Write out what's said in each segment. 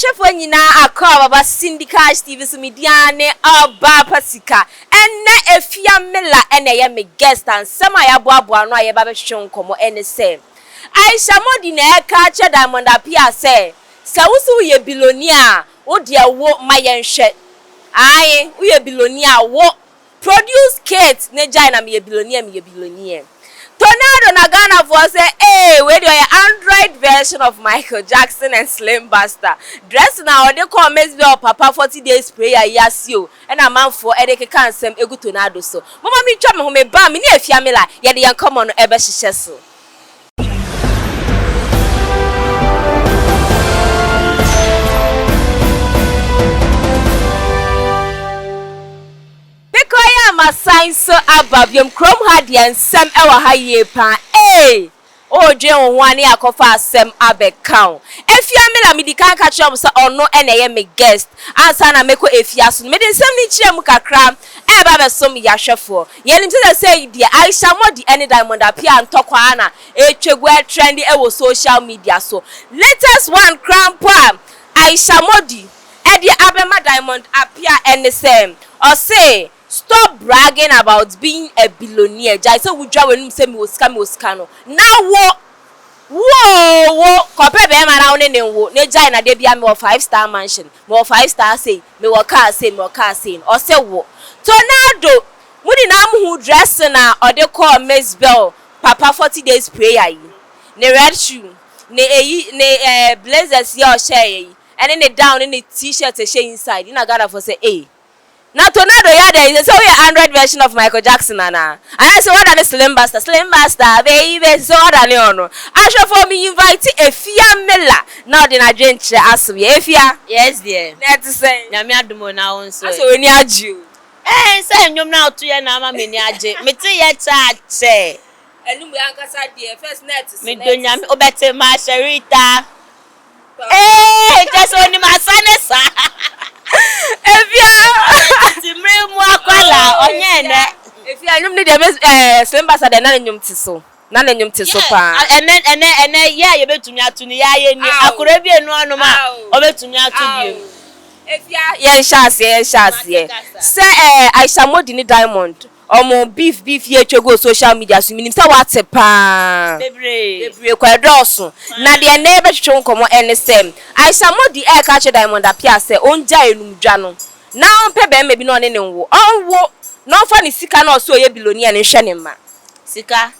Ashafo nyina akwa baba Syndicate TV so mediane oba pasika enne efia mela ene ye me guest and sama ya boaboa no aye ba be hwehwe nkomo ene se Aisha Modi na eka che Diamond apia se wusu ye billionaire wo de wo mayenhwe aye wo ye billionaire wo produce kit ne jai na me ye billionaire Tornado na Ghana for say, hey, where do your Android version of Michael Jackson and Slim Buster? Dress now, they call me Papa 40 days prayer, yes, you. And a man for Edeke Kansem, Egu Tornado so. Mama, me chum, who may bam me near Fiamila, yet the young common ever she so. Ma sign so ababium chrome hadi and sem ewa haye pan o je won ne akofa asem abekao efia me na me di kan ka chom so ono ene ye me guest ansa na meko efia so me de sem ni chie mu kakra e ba be som ya hwefo ye nim say say dia Aisha Modi ene Diamond apia ntokwa na etwegu trendy e wo social media so latest one crown pa Aisha Modi e di abema Diamond apia ene sem or say stop bragging about being a billionaire. Jai say we draw when say me was no. Now wo compare be man na one wo. Ne jai na dey bia me 5-star mansion. Me 5-star say, me car say. Or say wo. Tornado, mudi na am dress na or dey call Miss Bell. Papa 40 days prayer yi. Ne red shoe, ne blazers your share yi. And then the down in the t-shirt e share inside. You na gather for say Now Tornado is so we Android version of Michael Jackson and I say what are Slim Buster baby so what are no I should for me invite Efia Mela now the Nigerian ask me Efia yes dear let us say nyame adumo na won so so ni aju say nyom na oto ye na ma me ni age me te ye cha enum yankasa dear first net me do nyame obete ma sherita just only my son sa Timre mu akwala onye ne if you anyum ne de Slim Buster de na nyum ti so pa ene ya ye betumi atu ni ya ye ni akora bi enu anu ma obetumi atu bi if ya ye shase say Aisha Modi ni Diamond omo beef ye twego social media so minim say what pa bebre kwa doso na de na be twetwe nkomo ene sem Aisha Modi e ka che Diamond apia say onja enum dwa no na onpe be me bi no ne nwo onwo no fa ni sika na so ye billionaire ne hwe ne ma sika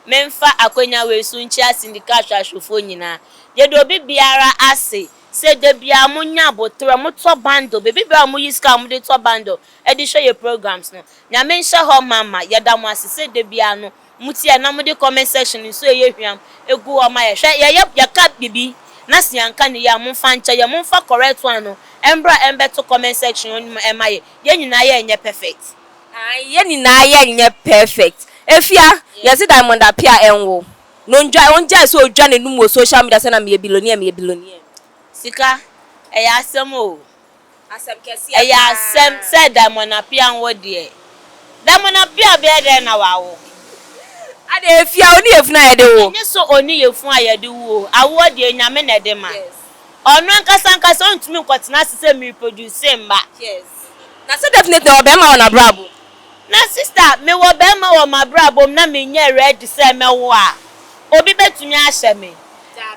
memfa akonya we su nchia Syndicate ashofo nyina ye do bi biara ase se de bia munya botre moto bando bebi bia mu yiska mu de to bando e di hwe ye programs no nya menhye ho mama ye da mu ase se de bia no mutie na mu de comment section so ye hwiam egu o ma ye hwe ye ka bibi na sianka ne ya mumfa ncha ye mumfa correct one no embra embeto comment section on emaye ye nyina ye enye perfect ye nyina ye enye perfect efia ye se Diamond apia enwo no onja so odwa ne num social media se na me billionaire sika eya asem o asem kesi eya asem se Diamond apia nwo de Diamond apia be de na wawo ade efia oni efuna ye de wo nye so oni yefun ayede wo awo de nyame na de ma onu nkasa ontumi nkotena sise me produce mba yes na so definitely obema on abrabo na sister me wo bema wo mabrabo na me nye ready say me wo a obi betumi ahye me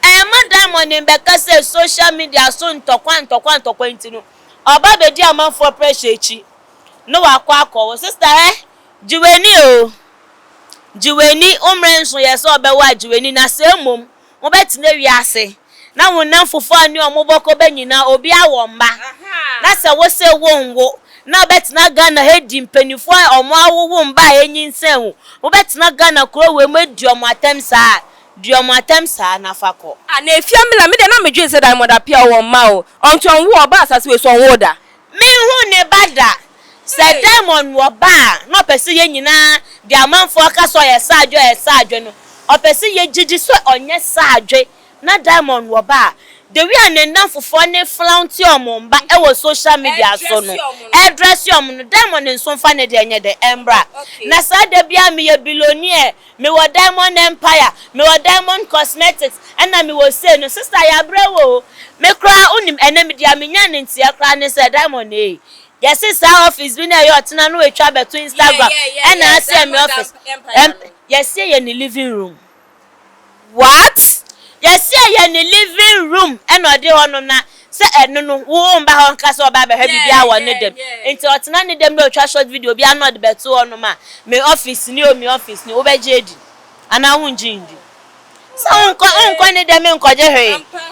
ma Diamond mbeka say social media so ntokwa ntino oba be di amanfo pressure echi no akwa sister jiweni umrenso yeso obewa jiweni na semom mo betina wiase na wonam fofo ani omoboko banyina obi awomba na se wo se wonwo na betina Ghana hedi mpanifo omo awowo mba enyinsenu mo betina Ghana kro we medium atemsa na fako na efia mela me de na medwe se Diamond apia wo ma o onton wo oba asase we so wo da me hu ne bada se Diamond wo ba no pese ye nyina de amanfo aka so ye saadwo no o pese ye gigi so onye saadwe na Diamond wo ba the way an enough for ne flaunt your mum but I was social media so no address your mum diamond and some funny de embra na sa de bia me a billionaire me wa diamond empire me wa diamond cosmetics and na me was say no sister ya brewo me cry unim enemy dia me nya ne ntia cry ne say diamond eh yes sister office bi na your tena no we try to Instagram and I say me office yes say in the living room What? yes yeah in the living room and no dey hono na say no wo mba ho nka so ba be ha bibia wo ne dem enti otena ne dem no twa short video bia no de beto hono ma me office ni o me office ni wo be jedi ana hu njindi so unko ne dem nkoje he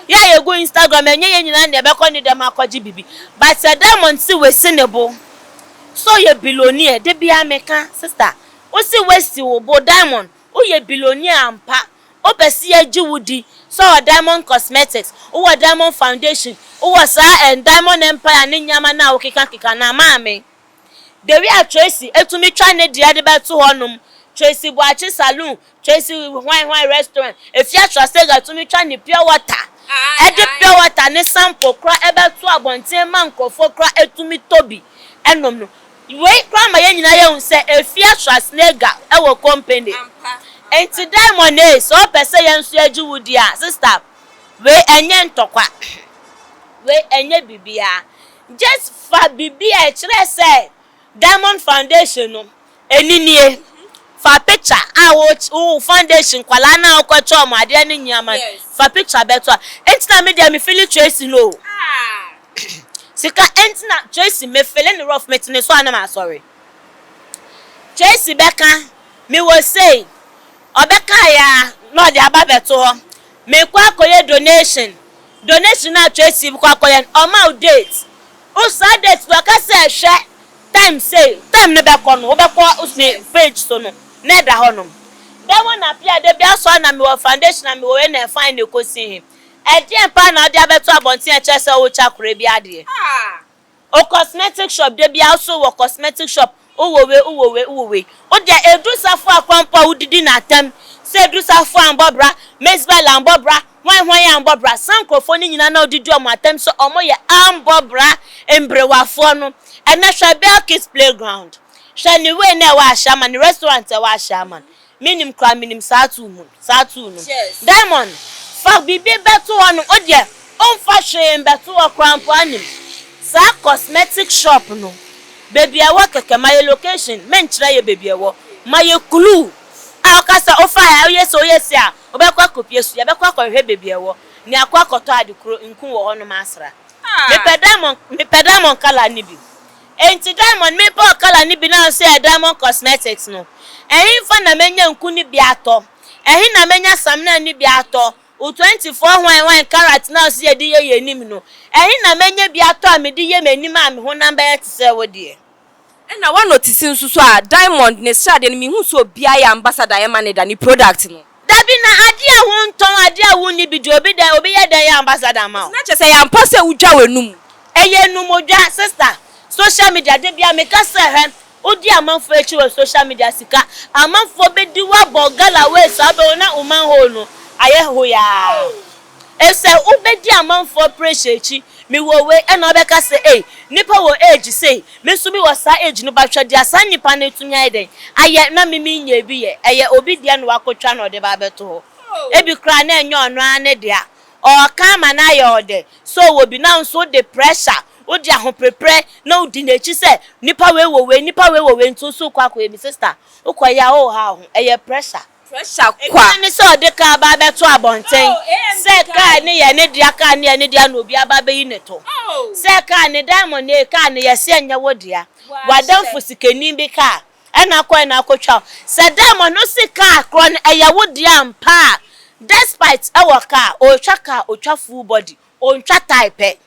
ya ye go Instagram enye ye nyina ne be ko ne dem akoje bibi but diamond si we sinable so ye billionaire de bia meka sister o si westi wo bo diamond o ye billionaire ampa o pesi ajiwudi so diamond cosmetics o diamond foundation o was and diamond empire ne nyama na o kika na maame de we Tracy etumi twa ne dia de beto honum Tracy Boachi saloon Tracy wine restaurant if you trust ga tumi twa ne pure water e de pure water ne sample kra e beto abonten man krofo kra etumi tobi enom no we kra ma ye nyina ye hu se if you trust nega e wo company enti diamond eh so pese yensu ajiwudi a sister we enye ntokwa we enye bibia just fa bibia kire say diamond foundation no eninie fa picture wo foundation kwala na okwacho mo ade ne nyama fa picture beto enti na media me feel Tracy no sika enti na Tracy me feel ni rough metine so ana ma sorry Tracy beka me was say obeka ya no de ababeto me kwa koye donation na Tracy kwa koye oma date o sa date waka say hwe time ne be kono obekọ usne page so no na da honom dem na pia de bia so na me wo foundation na me wo na fine ekosi him e de pa na de abeto abonten e chese wo chakure bia de o cosmetic shop de bia so wo cosmetic shop uwowe o de edusafo akwampa udidi na tem se edusafo ambobra mesbel ambobra hwan ambobra sankrofo ni nyina na odidi o matem so omo ye ambobra embrewafo no ena hwabel kids playground shani we na wa shaman restaurant wa shaman minim kra minim satu no diamond fa bibi beto hono o de onfa hwe beto akrampo anim sa cosmetic shop no baby awa keke my location men kira ye baby awo my clue akasa ofa ya yes ya obekwa kopie su ya bekwa kohwe baby awo ni akwa koto adikro nku wo hono masra me pedamon kala ni bi enti diamond me po kala ni bi na say diamond cosmetics no ehin fa na menya nku ni bi ato ehin na menya samna ni bi ato o 24 wine carat na so ye di ye nim no ehin na menya bi ato amedi ye manim am ho number yet say wo de na one notice nsusu a diamond ne shade ni hu so bia ya ambassador ya manager ni product no dabi na ade a hu nton ade a hu ni bi de obi ye da ya ambassador ma na chese ya mpose udwa wenum eye num odwa sister social media de bia me ka se he odi amanfo echi we social media sika amanfo be di wa bogala we sabe na uman ho no aye ho ya ese ubedi amanfo pressure echi mi wo we e na obeka se nipa wo age say me so bi wo sa age no ba twade asan nipa na tunya eden aye na me nya bi ye eye obi dia no akotwa no de ba beto ho ebi kra na enyo ono ane dia o ka ma na ye ode so wo bi na so the pressure o di ahon prepare na odi na echi se nipa we wo we ntu so kwa ebi sister ukoya o ha ho eye pressure kwa ni so de ka ba beto abonten se ka ni ye ne dia ka ni ye ne dia no obi aba be yi neto se ka ni diamond ne ka ni ye se anya wodia wadan fusikeni bi ka ena kwa na akotwa se diamond no se ka akro na eye wodia mpa despite our car o twaka o twa full body o ntwa type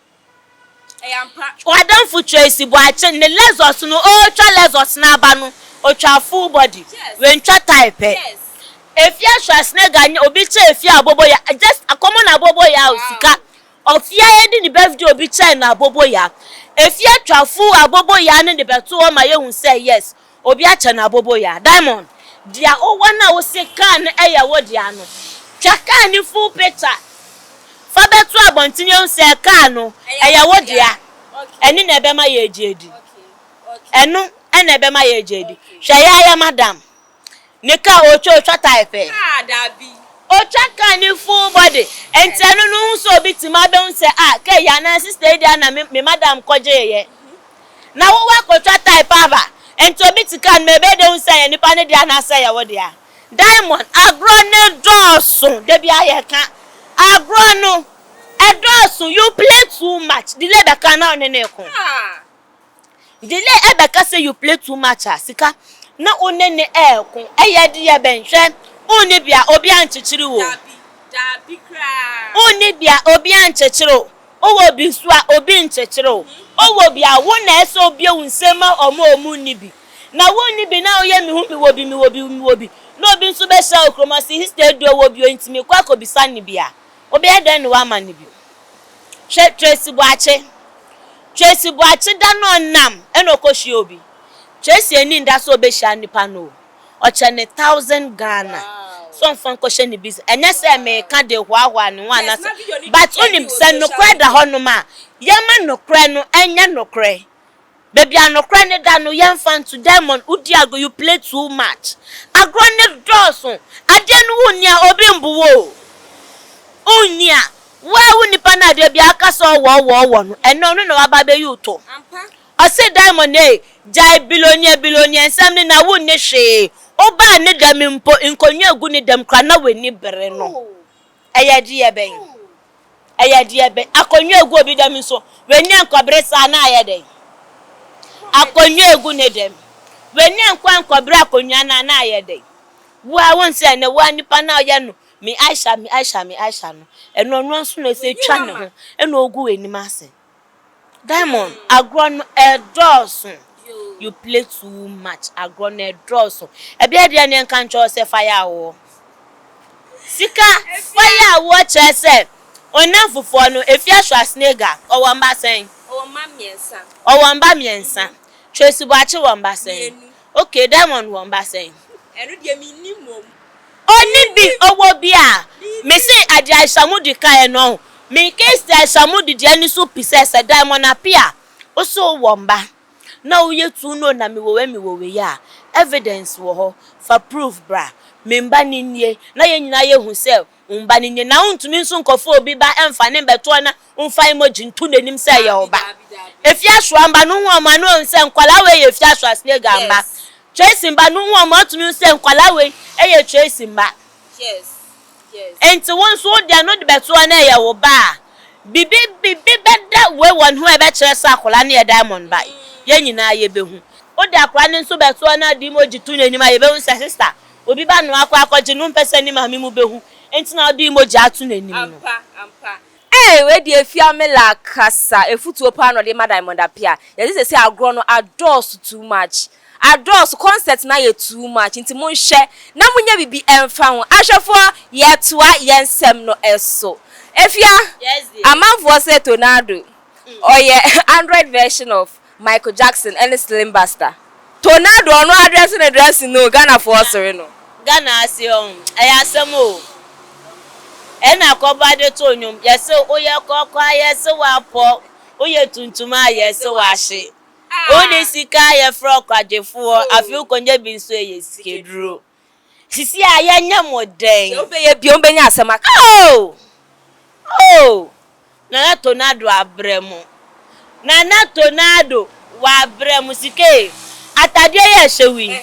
wadan fu Tracy Boachi ne lezos no o twa lezos na aba no o twa full body we ntwa type if you trust nega obi che if you abobo ya just a common abobo ya osika of ya edi ni birthday obi che na abobo ya if you trafu abobo ya ne de beto o ma ye hu say yes obi a che na abobo ya diamond dia o wana o se kan e ya wo dia no twaka ni full picture betu abontinye nse ka no eya wodia eni na ebe ma ye jedi enu ena ebe ma ye jedi hwe ya madam nika ocho type dabi ocha kan ni full body enti enu no so bi tima be nse ke ya na sister dia na me madam koje ye na wo wa kocha type aba enti obi tikan me be de nse ye nipa ne dia na say ya wodia diamond agro ne dosun de bia ye kan agro no dosun you play too much delay be kan na ne ko delay e be ka say you play too much asika na onene ko eye de ye benhwe oni bia obi anchichiri wo dabi kra oni bia obi anchichiri owo bi so a obi nchichiri owo bia wo na eso obi ewunsema omo ni bi na wo ni bi na oye mi hu mi wo bi no obi nso be sha okromasi history do wo bi ontimi kwa ko bi sani bia obi eden wa ma ni bi she Tracy Buachi da no nam enokoshi obi Tracy eni nda so be sha nipa no oche ne 1000 Ghana so mfan ko she ni biz enye se me ka de hwa ni wan na but onim se no kra da hono ma yema no kra no enye no kra baby anokra ne da no yemfan to diamond udi ago you play too much agro ne dosun ade no wunia obi mbuwo unia wa wuni pana de bia aka so wo no eno no na waba be yuto I say diamond jai billionaire nsam ni na wunne hwe oba ne dam mpo nkonwa agu ne dam kra na weni bere no eyadi ye ben akonwa agu obi dam nso weni ankobre sa na ayede akonwa agu ne dam weni ankobre akonwa na ayede wa won se na wa nipa na oye no mi Aisha no eno no nso na se twa ne ho eno ogu weni mase diamond agro no dosun you play too much agro no dosun e bia de ne kan cho se fire wo sika fire wo che se onam fufuo no efia hwa snega owo mba sen owo mba miensa Tracy Buachi wo mba sen okay diamond wo mba sen enu de mi ni mom oni bi owo bia me say adi Aisha mudi ka no me case Aisha mudi de ani so pieces diamond apia oso wo mba na uye tu no na me wo we ya evidence wo ho for proof bra me mba ni nie na ye nyina ye hu se mba ni nie na untumi nso nkofo obi ba emfa ne beto na umfa emoji ntu nenim se ye oba efia hwa mba no hu ama no nse nkwala we ye efia hwa snega mba Tracy mba no hu ama atumi nse nkwala we eye Tracy mba yes enti won so dia no de beto na ye wo ba bibi beda we won hu e be kire sa akola na ye diamond ba ye nyina ye behu o de akwa ne nso beto na di emoji tu nenim aye behu se sister obi ba no akwaje no mpese ni mami mu behu enti na di emoji atu nenim no ampa we di efia me la kasa efutuo pa no de diamond apia ye say agro no adore too much adore concept na ye too much nti mo nhye na munya bibi emfa ho ahwefo ye toa ye nsem no eso efia amanfo say tornado oye Android version of Michael Jackson and Slim Buster tornado no address no Ghana for sorry no Ghana asion ayasem o ena akobade to nyum yese oye kokwa yese wapo oye tuntuma yese wahye oni sika ye fro kwagefo afi ukonje bi nso ye sikeduro sisi aya nya moden obeye bi ombenya asemaka na tornado abremu na tornado wa abremu sike atade ye hyewi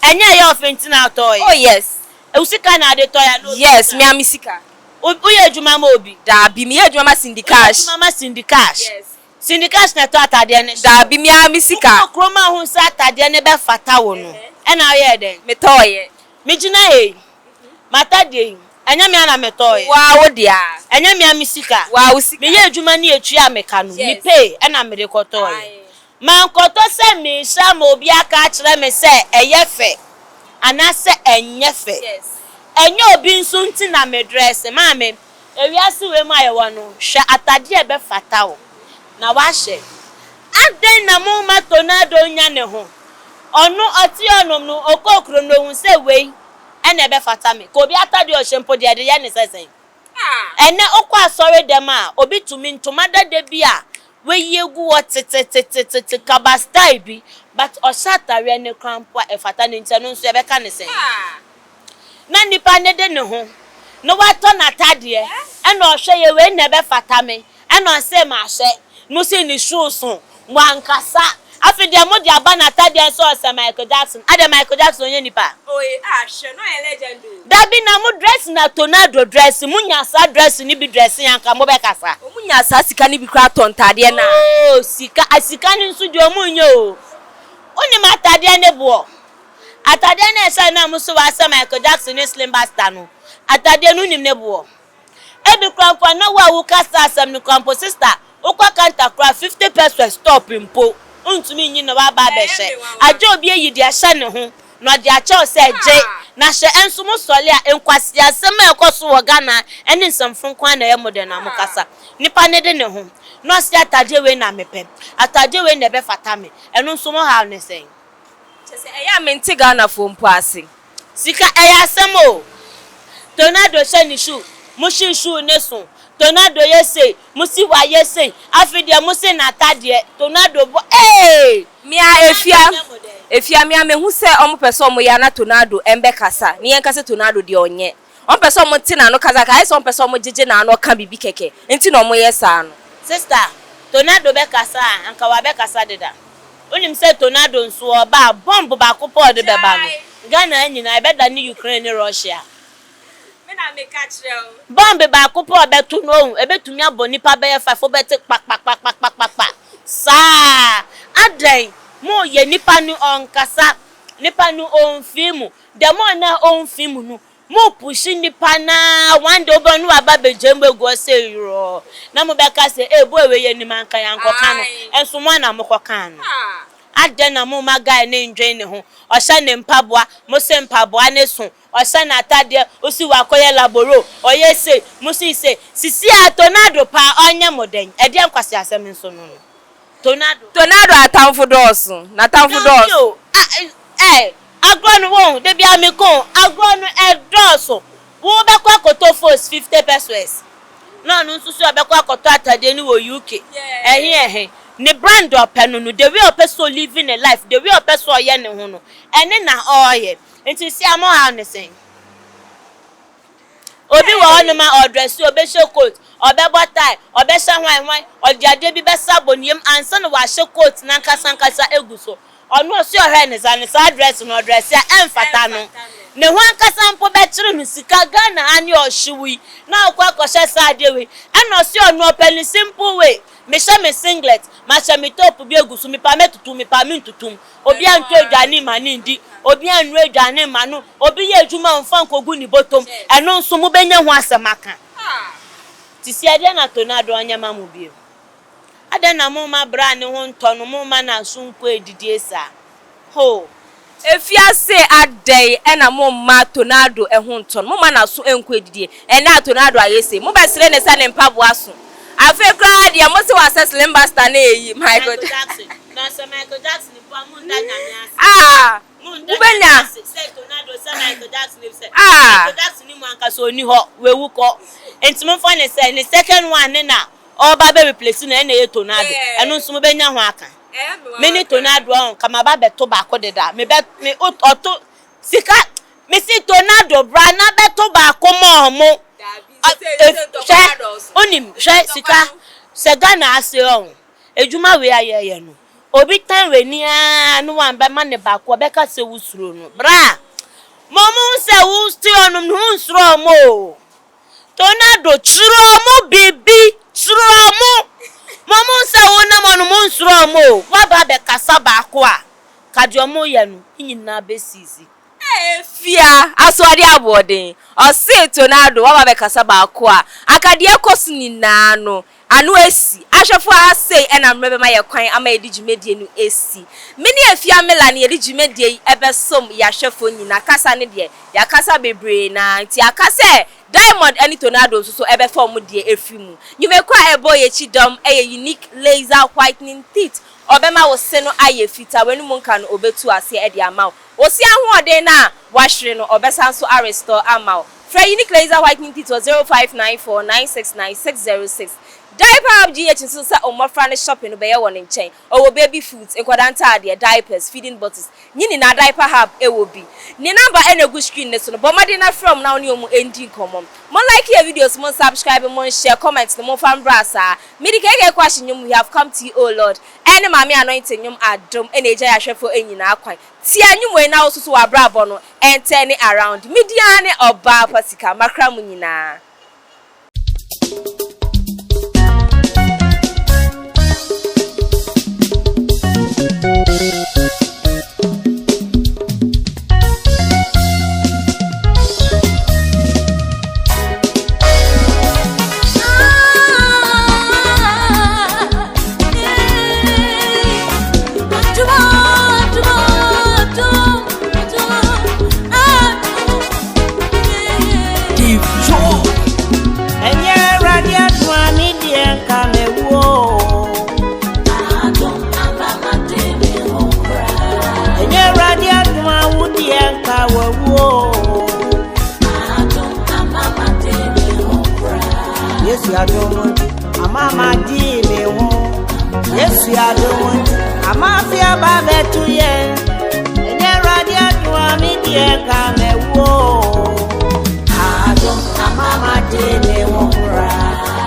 enye ye ofenti na toy yes usika na de toy no yes me amisika uye adwuma ma obi da bi me adwuma ma syndicash yes syndicash na to atade ne da bi me amisika kroma hu sa atade ne be fata wo no e na ye den me toye me gina mata de enya me ana me toye wa wo dia enya me amisika wa usika me ye adwuma na etu ameka no me pay e na me de kotoye man koto se me sha ma obi aka kire me se eye fe ana se enye fe yes enye obi nso nti na me dress ma me ewiase we ma ye wo no hwe atade e be fata wo na wa hye aden na mo ma tornado nya ne ho onu oti onom no okokro no hu se we ene be fata me ko bi atade o shempo de ye ne sesen ene okwa sorry dem a obi tumi ntomada de bia we yegu what kabastai bi but osatare ne krampo efata ne ntano nso ebeka ne sen na nipa ne de ne ho no wato na tade ena ohwe ye we na be fata me ena se ma hye no se ni shoes wankasa afide mo di aba na tade so ose Michael Jackson ade Michael Jackson onye nipa oye hye no e legend dabi na mo dress na tornado dress munya sa dress ni bi dress yanka mo be kasa munya sa sika ni bi kra tontade na oh sika ni nso di omunyo oni matade ne bo atade na esa na muso wa sa Michael Jackson ni slim bastard no atade no nim ne bo ebi krampo na wa wu kasa asem ni krampo sister okwa kanta kra 50% stop impo untumi nyi na wa ba be hye aje obi eyi de hye ne ho no de ache o se je na hye enso mo sole a enkwasi asem ekoso wo Ghana ene nsamfon kwan na ye modern na mukasa nipa ne de ne ho no se atade we na mepe atade we na be fata me eno nso mo ha ne sen chese eya menti Ghana fo mpo ase sika eya asem o tornado hye ni shoe mushi shoe ne so tornado yese musi wa yese afide musi na tade tornado bo mia efia mia me hu se omo pese omo ya na tornado embe kasa ni yen kasa tornado de onye omo pese omo tina no kasa ka ese omo pese omo jeje na no ka bibi keke enti na omo yesa no sister tornado be kasa anka wa be kasa deda onim se tornado nso oba bomb ba ko po de be ba no Ghana anyina e be da ni Ukraine ni Russia na me catch real bomb ba ko po be tu no e be tumi aboni pa be 5 be tik pak sa adan mo ye nipa ni onkasa nipa ni on film de mo na on film no mo pushi nipa na one day obanu aba bejembe go say ro na mo be ka say bo ewe ye ni manka yanko kan enso mo na mo kokan no adan na mo maga ne ndwen ne ho o hye ne mpaboa mo se mpaboa ne so o hye na atade o si wakoye laboro o ye se mo si se sisi a tornado pa onye moden e de nkwase asem nso no tornado atamfo doso na tamfo doso agron won de bia me kon agron doso wo be kwa koto force 50 pesos no nso so be kwa koto atade ni wo UK ne brand openu no the way of person living a life the way of person ye ne ho no ene na oye enti si amo ha ne sen obi wo hono ma dress obe show coat obe botai obe hye hwan odiade bi be saboniem ansa no wa hye coat na nkasa eguso ono si ohwe ne za ne sa dress no dress ya emfata no ne ho ankasa mpo be kire no sika Ghana ani ohyiwi na okwa kohye sa adewe eno si ono open simple way me hye me singlet ma hye me top bi eguso mi pa metutu mi pa mintutum obi anto adwane mani ndi obi anru adwane manu obi ye adwuma mfa nkogu ni botom eno nso mu benya ho asemaka tisi ade na tornado anya mamu bi ade na mu ma bra ne ho ntono mu ma na sunko edidi esa ho efia se adai ena mo ma tornado ehun ton mo ma na so enko edidie ena tornado ayese mo besere ne sa ne mpabo aso afi kra dia mo se wa slim bastard na eyi Michael Jackson na se Michael Jackson ni pa mu nda nyame ubenya se tornado se Michael Jackson ni se Michael Jackson ni mu anka so ni ho wewu ko enti mo fa ne se ne second one na oba be replace na ye tornado eno nso mo benya ho aka mini tornado on kama ba beto ba ko deda me oto sika me si tornado bra na beto ba ko mo onim hwe sika se Ghana ase on ejuma we ayeye no obi tan we ni anu wan be ma ne ba ko be ka se wusuro no bra momu se wusti onum no nsuro mo tornado churo mo bibi churo mo momu se wona mo no nsuro mo wa ba be kasa ba ko a kadio mo ye no nyina be sisi fia aswadi abodin o se tornado wa ba be kasa ba ko a akade ekosu ni na no anu esi ahwefo asei ena mrebe ma ye kwan ama edigimedie nu esi mini afia mela ne edigimedie ebesom ya hwefo nyina kasa ne de ya kasa bebre na nti akasa diamond any tornado so ebe form de efimu nyumekwa ebo ye chidom unique laser whitening teeth obema wo se no aye fita wenu munka no obetu ase e de ama wo si ahuode na wahwere no obesan so arrestore ama For unique laser whitening kit was 0594969606. Diaper hub GH nso sa omofra ne shopping no be ye won nchen. Owo baby foods, nkwadanta de diapers, feeding bottles. Nyini na diaper hub ewo bi. Ni number enegu screen ne so no. Bomade na from now ni omu ending common. Mo like your videos, mo subscribe, mo share, comment, mo fan brasa. Me di keke question we have come to you, oh Lord. Any mami anointing nyum adom ene eja ya hwefo enyina akwan. Ti anyum we na osusu wa brabo no enter around. Media ne oba pasika makra mu nyina. Yes, you are doing. Mama di me ho. Yes, you are doing. Amafia babe to ye. Enye radia to ami di ka me wo. Adom mama di me ho ra.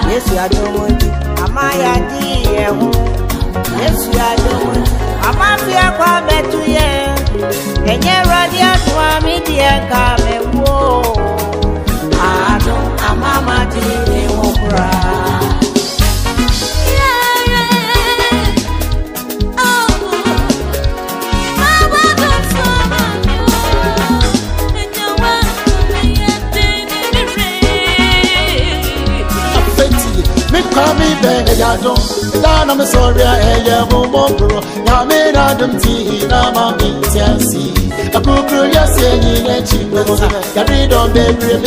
Yes, you are doing. Amaya di ye ho. Yes, you are doing. Amafia babe to ye. Enye radia to ami di ka me wo. Adom mama di me ho ra. Call me back, I don't. Down I'm sorry, I am more bro. Now, me, I don't see, now I'm in Tennessee. A book, you're saying, and she knows. You read on baby,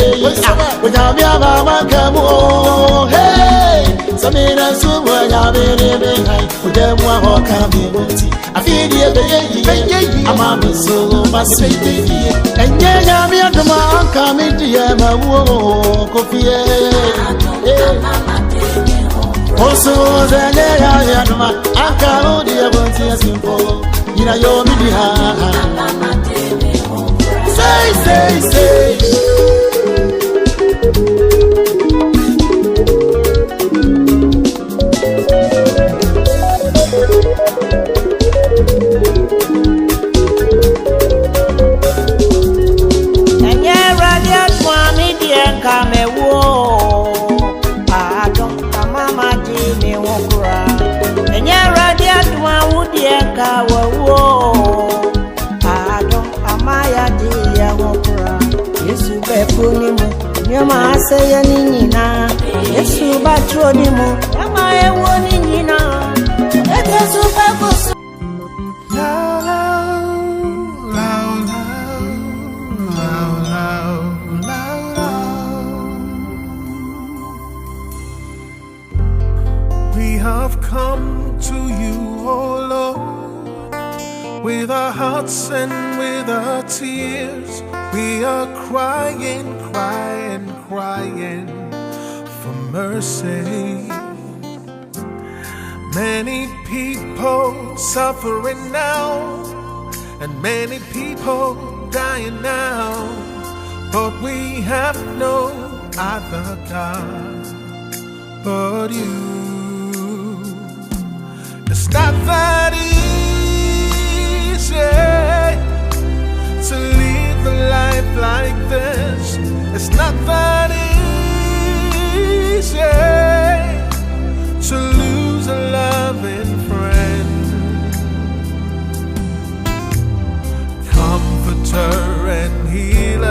when I'm your mama, come on. Hey, some in a soup, when I'm in behind, with them one more coming. I feel the baby, I'm a so my sweet baby. And yeah, I'm your man coming to you, my woman, coffee. Also, the day I am my uncle, dear, but yes, simple. You know, your media. Say. And yeah, radio, Swami, dear, come a war. Mama di me wokura enye radia twa wudi eka wo adon amaya di ya wokura Yesu be poni mu nyama aseye ni nyina Yesu ba tro ni mu nyama ewo ni nyina Yesu be kusu We have come to you, oh Lord, with our hearts and with our tears. We are crying for mercy. Many people suffering now, and many people dying now, but we have no other God but you. It's not that easy to live a life like this. It's not that easy to lose a loving friend, comforter and healer.